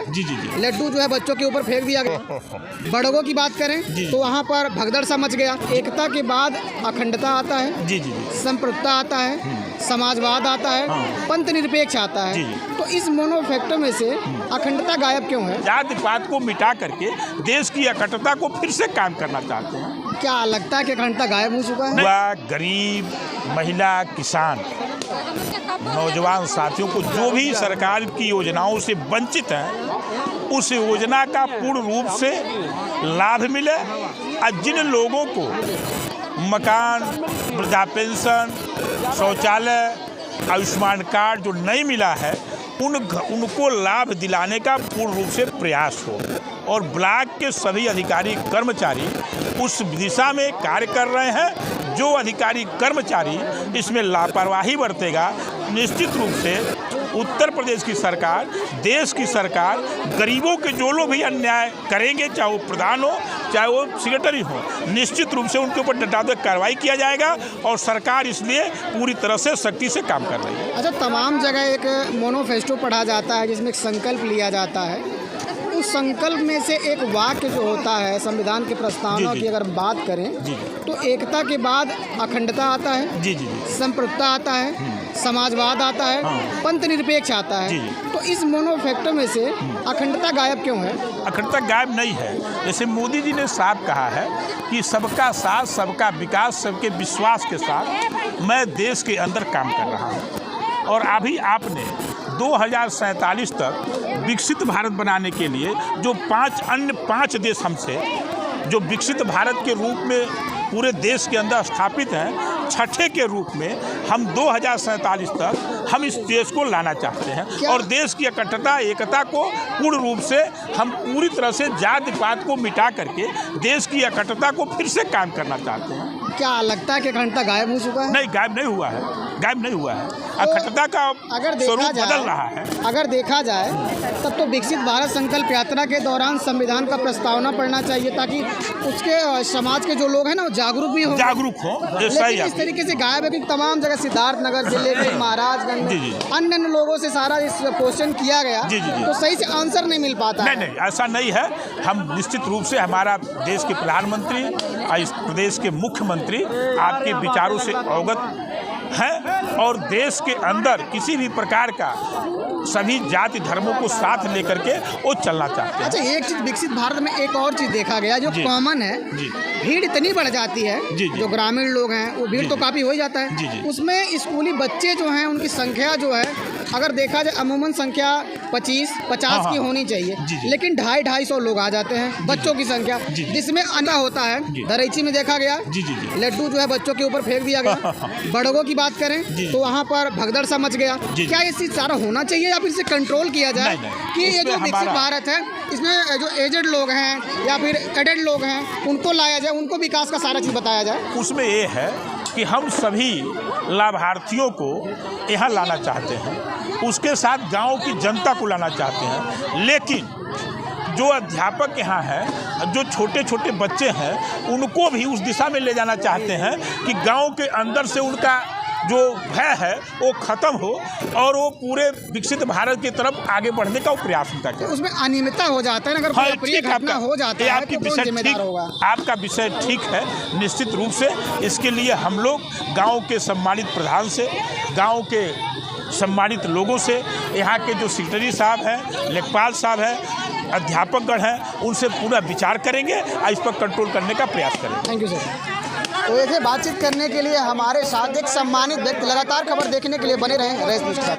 जी जी जी। लड्डू जो है बच्चों के ऊपर फेंक दिया गया। बड़गों की बात करें तो वहाँ पर भगदड़ सा मच गया। एकता के बाद अखंडता आता है, जी जी जी। संप्रभुता आता है, समाजवाद आता है, पंथ निरपेक्ष आता है। तो इस मोनो फैक्टर में से अखंडता गायब क्यों है? जाति पात को मिटा करके देश की अखंडता को फिर से कायम करना चाहते हैं। क्या लगता है कि अखंडता गायब हो चुका है? वह गरीब, महिला, किसान, नौजवान साथियों को जो भी सरकार की योजनाओं से वंचित हैं, उस योजना का पूर्ण रूप से लाभ मिले। और जिन लोगों को मकान, वृद्धा पेंशन, शौचालय, आयुष्मान कार्ड जो नहीं मिला है, उनको लाभ दिलाने का पूर्ण रूप से प्रयास हो। और ब्लॉक के सभी अधिकारी कर्मचारी उस दिशा में कार्य कर रहे हैं। जो अधिकारी कर्मचारी इसमें लापरवाही बरतेगा, निश्चित रूप से उत्तर प्रदेश की सरकार, देश की सरकार गरीबों के जो लोग भी अन्याय करेंगे, चाहे वो प्रधान हो चाहे वो सेक्रेटरी हो, निश्चित रूप से उनके ऊपर दंडात्मक कार्रवाई किया जाएगा। और सरकार इसलिए पूरी तरह से सख्ती से काम कर रही है। अच्छा, तमाम जगह एक मोनोफेस्टो पढ़ा जाता है जिसमें एक संकल्प लिया जाता है। उस संकल्प में से एक वाक्य जो होता है संविधान की प्रस्तावना की अगर बात करें तो एकता के बाद अखंडता आता है, जी जी जी, संप्रभुता आता है, समाजवाद आता है, पंथ निरपेक्ष आता है। तो इस मोनो फैक्टर में से अखंडता गायब क्यों है? अखंडता गायब नहीं है। जैसे मोदी जी ने साफ कहा है कि सबका साथ, सबका विकास, सबके विश्वास के साथ मैं देश के अंदर काम कर रहा हूँ। और अभी आपने 2047 तक विकसित भारत बनाने के लिए जो अन्य पाँच देश हमसे जो विकसित भारत के रूप में पूरे देश के अंदर स्थापित हैं, छठे के रूप में हम 2047 तक हम इस देश को लाना चाहते हैं। और देश की अखंडता, एकता को पूर्ण रूप से हम पूरी तरह से जाति पात को मिटा करके देश की अखंडता को फिर से कायम करना चाहते हैं। क्या लगता है कि अखंडता गायब हो चुका है? नहीं, गायब नहीं हुआ है, गायब नहीं हुआ है। अखंडता का स्वरूप बदल रहा है। अगर देखा जाए तब तो विकसित भारत संकल्प यात्रा के दौरान संविधान का प्रस्तावना पढ़ना चाहिए ताकि उसके समाज के जो लोग हैं ना वो जागरूक भी हो। लेकिन इस तरीके से गायब है कि तमाम जगह सिद्धार्थनगर जिले में, महाराजगंज, अन्य लोगों से सारा इस क्वेश्चन किया गया तो सही से आंसर नहीं मिल पाता। नहीं, ऐसा नहीं है। हम निश्चित रूप से, हमारा देश के प्रधानमंत्री और इस प्रदेश के मुख्यमंत्री आपके विचारों से अवगत हैं और देश के अंदर किसी भी प्रकार का सभी जाति धर्मों को साथ लेकर के वो चलना चाहते हैं। अच्छा, एक चीज़ विकसित भारत में एक और चीज़ देखा गया जो कॉमन है, भीड़ इतनी बढ़ जाती है, जो ग्रामीण लोग हैं वो भीड़ तो काफ़ी हो ही जाता है। उसमें स्कूली बच्चे जो हैं उनकी संख्या जो है अगर देखा जाए अमूमन संख्या 50 की होनी चाहिए, लेकिन 250-250 लोग आ जाते हैं बच्चों की संख्या, जिसमें अंधा होता है। दरैची में देखा गया लड्डू जो है बच्चों के ऊपर फेंक दिया गया। बड़गों की बात करें तो वहाँ पर भगदड़ सा मच गया। क्या ये चीज़ सारा होना चाहिए या फिर इसे कंट्रोल किया जाए कि ये जो विकसित भारत है इसमें जो एजेड लोग हैं या फिर एडेड लोग हैं उनको लाया जाए, उनको विकास का सारा चीज़ बताया जाए? उसमें ये है कि हम सभी लाभार्थियों को यहाँ लाना चाहते हैं, उसके साथ गांव की जनता को लाना चाहते हैं। लेकिन जो अध्यापक यहाँ हैं, जो छोटे छोटे बच्चे हैं, उनको भी उस दिशा में ले जाना चाहते हैं कि गांव के अंदर से उनका जो भय है वो खत्म हो और वो पूरे विकसित भारत की तरफ आगे बढ़ने का प्रयास उनका करें। उसमें अनियमितता हो जाता है, अगर कोई घटना हो जाता है आपकी विषय ठीक, आपका विषय ठीक है। निश्चित रूप से इसके लिए हम लोग गांव के सम्मानित प्रधान से, गांव के सम्मानित लोगों से, यहाँ के जो सेक्रेटरी साहब हैं, लेखपाल साहब हैं, अध्यापकगण हैं, उनसे पूरा विचार करेंगे और इस पर कंट्रोल करने का प्रयास करेंगे। Thank you sir. तो ऐसे बातचीत करने के लिए हमारे साथ एक सम्मानित व्यक्ति, लगातार खबर देखने के लिए बने रहें रेस न्यूज़ के साथ।